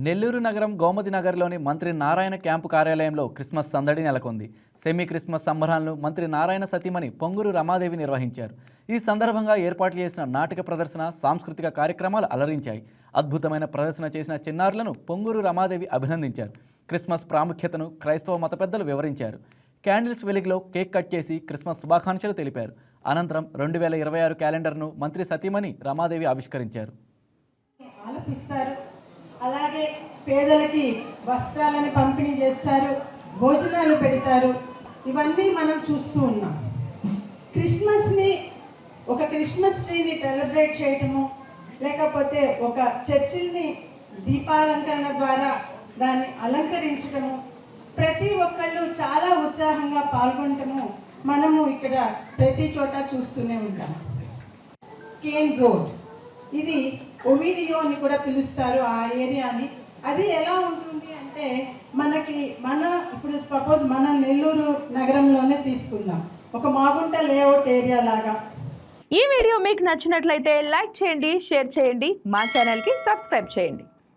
నెల్లూరు నగరం గోమతి నగర్లోని మంత్రి నారాయణ క్యాంపు కార్యాలయంలో క్రిస్మస్ సందడి నెలకొంది. సెమీ క్రిస్మస్ సంబరాలను మంత్రి నారాయణ సతీమణి పొంగూరు రమాదేవి నిర్వహించారు. ఈ సందర్భంగా ఏర్పాటు చేసిన నాటక ప్రదర్శన, సాంస్కృతిక కార్యక్రమాలు అలరించాయి. అద్భుతమైన ప్రదర్శన చేసిన చిన్నారులను పొంగూరు రమాదేవి అభినందించారు. క్రిస్మస్ ప్రాముఖ్యతను క్రైస్తవ మత పెద్దలు వివరించారు. క్యాండిల్స్ వెలుగులో కేక్ కట్ చేసి క్రిస్మస్ శుభాకాంక్షలు తెలిపారు. అనంతరం 2026 క్యాలెండర్ను మంత్రి సతీమణి రమాదేవి ఆవిష్కరించారు. అలాగే పేదలకి వస్త్రాలను పంపిణీ చేస్తారు, భోజనాలు పెడతారు. ఇవన్నీ మనం చూస్తూ ఉన్నాం. క్రిస్మస్ని ఒక క్రిస్మస్ ట్రీని సెలబ్రేట్ చేయటము, లేకపోతే ఒక చర్చిని దీపాలంకరణ ద్వారా దాన్ని అలంకరించటము, ప్రతి ఒక్కళ్ళు చాలా ఉత్సాహంగా పాల్గొనటము మనము ఇక్కడ ప్రతి చోట చూస్తూనే ఉంటాం. కేన్ రోడ్, ఇది ఒవిడియో అని కూడా పిలుస్తారు ఆ ఏరియాని. అది ఎలా ఉంటుంది అంటే ఇప్పుడు సపోజ్ మన నెల్లూరు నగరంలోనే తీసుకుందాం, ఒక మాగుంట లేఅవుట్ ఏరియా లాగా. ఈ వీడియో మీకు నచ్చినట్లయితే లైక్ చేయండి, షేర్ చేయండి, మా ఛానల్కి సబ్స్క్రైబ్ చేయండి.